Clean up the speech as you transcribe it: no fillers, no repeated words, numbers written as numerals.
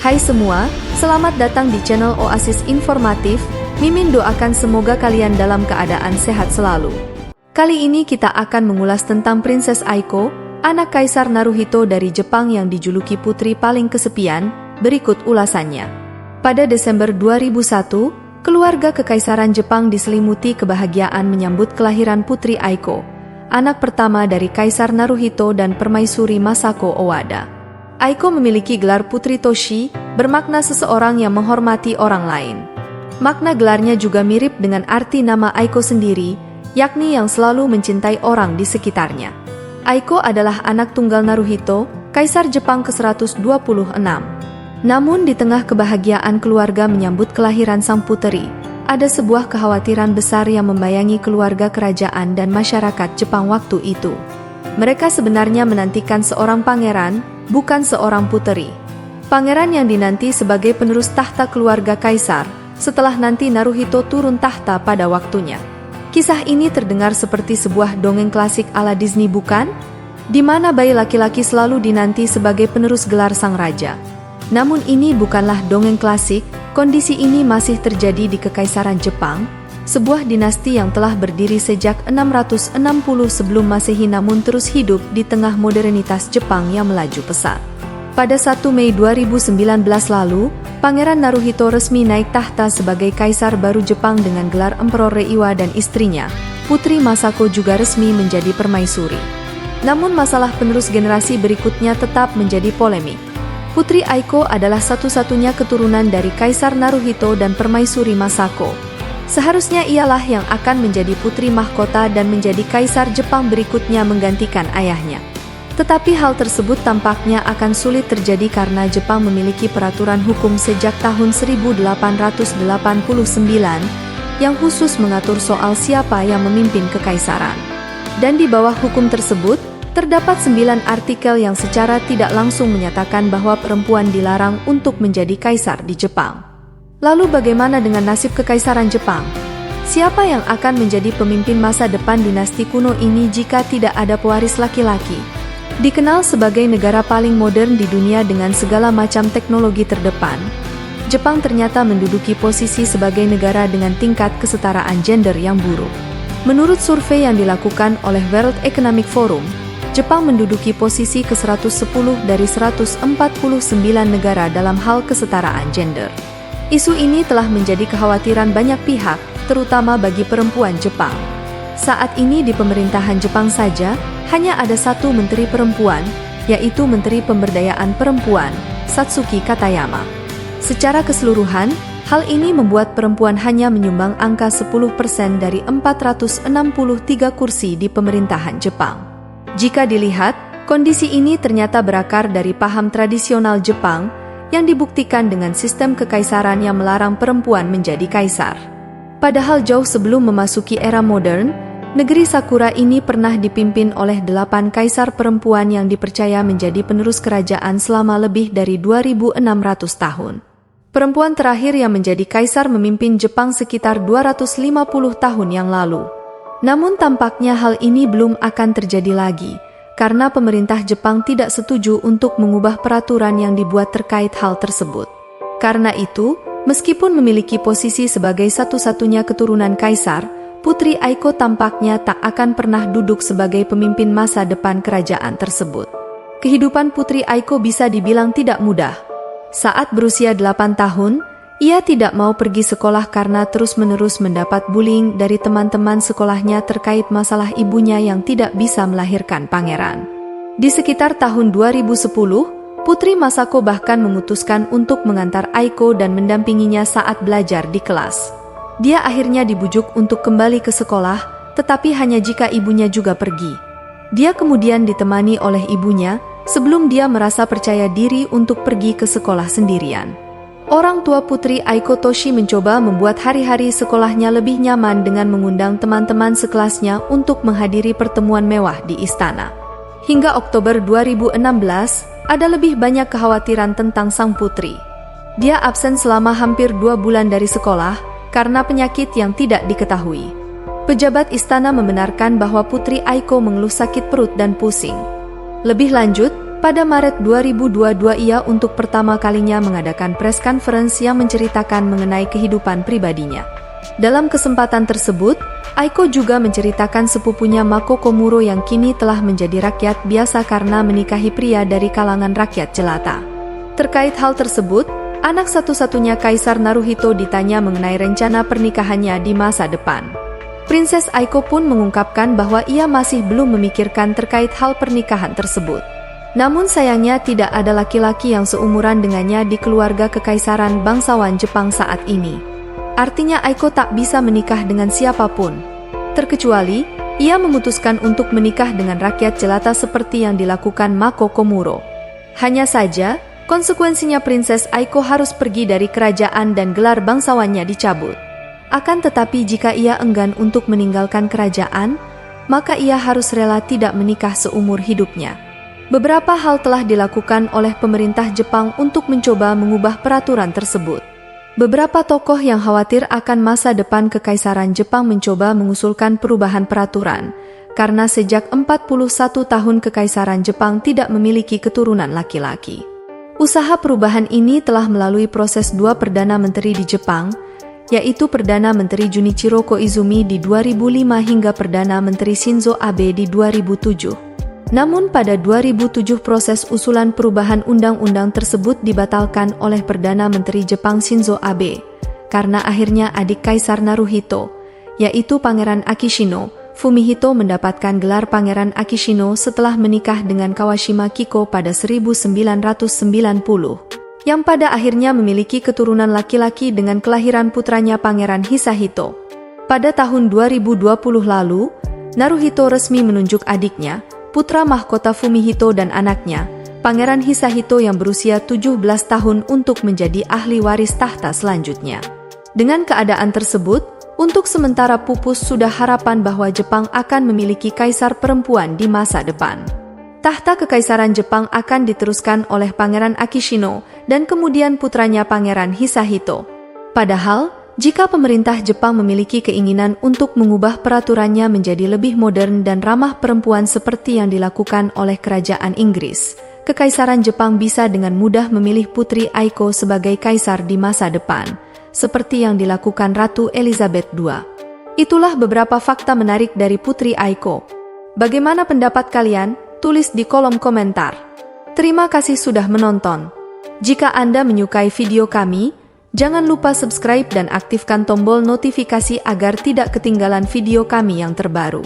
Hai semua, selamat datang di channel Oasis Informatif. Mimin doakan semoga kalian dalam keadaan sehat selalu. Kali ini kita akan mengulas tentang Princess Aiko, anak Kaisar Naruhito dari Jepang yang dijuluki putri paling kesepian. Berikut ulasannya. Pada Desember 2001, keluarga kekaisaran Jepang diselimuti kebahagiaan menyambut kelahiran Putri Aiko, anak pertama dari Kaisar Naruhito dan Permaisuri Masako Owada. Aiko memiliki gelar Putri Toshi, bermakna seseorang yang menghormati orang lain. Makna gelarnya juga mirip dengan arti nama Aiko sendiri, yakni yang selalu mencintai orang di sekitarnya. Aiko adalah anak tunggal Naruhito, Kaisar Jepang ke-126. Namun di tengah kebahagiaan keluarga menyambut kelahiran sang puteri, ada sebuah kekhawatiran besar yang membayangi keluarga kerajaan dan masyarakat Jepang waktu itu. Mereka sebenarnya menantikan seorang pangeran, bukan seorang puteri. Pangeran yang dinanti sebagai penerus tahta keluarga kaisar, setelah nanti Naruhito turun tahta pada waktunya. Kisah ini terdengar seperti sebuah dongeng klasik ala Disney bukan? Di mana bayi laki-laki selalu dinanti sebagai penerus gelar sang raja. Namun ini bukanlah dongeng klasik, kondisi ini masih terjadi di Kekaisaran Jepang, sebuah dinasti yang telah berdiri sejak 660 sebelum Masehi namun terus hidup di tengah modernitas Jepang yang melaju pesat. Pada 1 Mei 2019 lalu, Pangeran Naruhito resmi naik tahta sebagai Kaisar baru Jepang dengan gelar Emperor Reiwa dan istrinya, Putri Masako juga resmi menjadi permaisuri. Namun masalah penerus generasi berikutnya tetap menjadi polemik. Putri Aiko adalah satu-satunya keturunan dari Kaisar Naruhito dan Permaisuri Masako. Seharusnya ialah yang akan menjadi putri mahkota dan menjadi Kaisar Jepang berikutnya menggantikan ayahnya. Tetapi hal tersebut tampaknya akan sulit terjadi karena Jepang memiliki peraturan hukum sejak tahun 1889 yang khusus mengatur soal siapa yang memimpin kekaisaran. Dan di bawah hukum tersebut, terdapat 9 artikel yang secara tidak langsung menyatakan bahwa perempuan dilarang untuk menjadi kaisar di Jepang. Lalu bagaimana dengan nasib kekaisaran Jepang? Siapa yang akan menjadi pemimpin masa depan dinasti kuno ini jika tidak ada pewaris laki-laki? Dikenal sebagai negara paling modern di dunia dengan segala macam teknologi terdepan, Jepang ternyata menduduki posisi sebagai negara dengan tingkat kesetaraan gender yang buruk. Menurut survei yang dilakukan oleh World Economic Forum, Jepang menduduki posisi ke-110 dari 149 negara dalam hal kesetaraan gender. Isu ini telah menjadi kekhawatiran banyak pihak, terutama bagi perempuan Jepang. Saat ini di pemerintahan Jepang saja, hanya ada satu menteri perempuan, yaitu Menteri Pemberdayaan Perempuan, Satsuki Katayama. Secara keseluruhan, hal ini membuat perempuan hanya menyumbang angka 10% dari 463 kursi di pemerintahan Jepang. Jika dilihat, kondisi ini ternyata berakar dari paham tradisional Jepang yang dibuktikan dengan sistem kekaisaran yang melarang perempuan menjadi kaisar. Padahal jauh sebelum memasuki era modern, negeri Sakura ini pernah dipimpin oleh 8 kaisar perempuan yang dipercaya menjadi penerus kerajaan selama lebih dari 2600 tahun. Perempuan terakhir yang menjadi kaisar memimpin Jepang sekitar 250 tahun yang lalu. Namun tampaknya hal ini belum akan terjadi lagi, karena pemerintah Jepang tidak setuju untuk mengubah peraturan yang dibuat terkait hal tersebut. Karena itu, meskipun memiliki posisi sebagai satu-satunya keturunan kaisar, Putri Aiko tampaknya tak akan pernah duduk sebagai pemimpin masa depan kerajaan tersebut. Kehidupan Putri Aiko bisa dibilang tidak mudah. Saat berusia 8 tahun, ia tidak mau pergi sekolah karena terus-menerus mendapat bullying dari teman-teman sekolahnya terkait masalah ibunya yang tidak bisa melahirkan pangeran. Di sekitar tahun 2010, Putri Masako bahkan memutuskan untuk mengantar Aiko dan mendampinginya saat belajar di kelas. Dia akhirnya dibujuk untuk kembali ke sekolah, tetapi hanya jika ibunya juga pergi. Dia kemudian ditemani oleh ibunya, sebelum dia merasa percaya diri untuk pergi ke sekolah sendirian. Orang tua Putri Aiko Toshi mencoba membuat hari-hari sekolahnya lebih nyaman dengan mengundang teman-teman sekelasnya untuk menghadiri pertemuan mewah di istana. Hingga Oktober 2016, ada lebih banyak kekhawatiran tentang sang putri. Dia absen selama hampir 2 bulan dari sekolah karena penyakit yang tidak diketahui. Pejabat istana membenarkan bahwa Putri Aiko mengeluh sakit perut dan pusing. Lebih lanjut, Pada Maret 2022 ia untuk pertama kalinya mengadakan press conference yang menceritakan mengenai kehidupan pribadinya. Dalam kesempatan tersebut, Aiko juga menceritakan sepupunya Mako Komuro yang kini telah menjadi rakyat biasa karena menikahi pria dari kalangan rakyat jelata. Terkait hal tersebut, anak satu-satunya Kaisar Naruhito ditanya mengenai rencana pernikahannya di masa depan. Princess Aiko pun mengungkapkan bahwa ia masih belum memikirkan terkait hal pernikahan tersebut. Namun sayangnya tidak ada laki-laki yang seumuran dengannya di keluarga kekaisaran bangsawan Jepang saat ini. Artinya Aiko tak bisa menikah dengan siapapun. Terkecuali, ia memutuskan untuk menikah dengan rakyat jelata seperti yang dilakukan Mako Komuro. Hanya saja, konsekuensinya Princess Aiko harus pergi dari kerajaan dan gelar bangsawannya dicabut. Akan tetapi jika ia enggan untuk meninggalkan kerajaan, maka ia harus rela tidak menikah seumur hidupnya. Beberapa hal telah dilakukan oleh pemerintah Jepang untuk mencoba mengubah peraturan tersebut. Beberapa tokoh yang khawatir akan masa depan kekaisaran Jepang mencoba mengusulkan perubahan peraturan, karena sejak 41 tahun kekaisaran Jepang tidak memiliki keturunan laki-laki. Usaha perubahan ini telah melalui proses 2 Perdana Menteri di Jepang, yaitu Perdana Menteri Junichiro Koizumi di 2005 hingga Perdana Menteri Shinzo Abe di 2007. Namun pada 2007 proses usulan perubahan undang-undang tersebut dibatalkan oleh Perdana Menteri Jepang Shinzo Abe, karena akhirnya adik Kaisar Naruhito, yaitu Pangeran Akishino, Fumihito mendapatkan gelar Pangeran Akishino setelah menikah dengan Kawashima Kiko pada 1990, yang pada akhirnya memiliki keturunan laki-laki dengan kelahiran putranya Pangeran Hisahito. Pada tahun 2020 lalu, Naruhito resmi menunjuk adiknya, putra mahkota Fumihito dan anaknya, Pangeran Hisahito yang berusia 17 tahun untuk menjadi ahli waris tahta selanjutnya. Dengan keadaan tersebut, untuk sementara pupus sudah harapan bahwa Jepang akan memiliki kaisar perempuan di masa depan. Tahta kekaisaran Jepang akan diteruskan oleh Pangeran Akishino dan kemudian putranya Pangeran Hisahito. Padahal, jika pemerintah Jepang memiliki keinginan untuk mengubah peraturannya menjadi lebih modern dan ramah perempuan seperti yang dilakukan oleh kerajaan Inggris, kekaisaran Jepang bisa dengan mudah memilih Putri Aiko sebagai kaisar di masa depan, seperti yang dilakukan Ratu Elizabeth II. Itulah beberapa fakta menarik dari Putri Aiko. Bagaimana pendapat kalian? Tulis di kolom komentar. Terima kasih sudah menonton. Jika Anda menyukai video kami, jangan lupa subscribe dan aktifkan tombol notifikasi agar tidak ketinggalan video kami yang terbaru.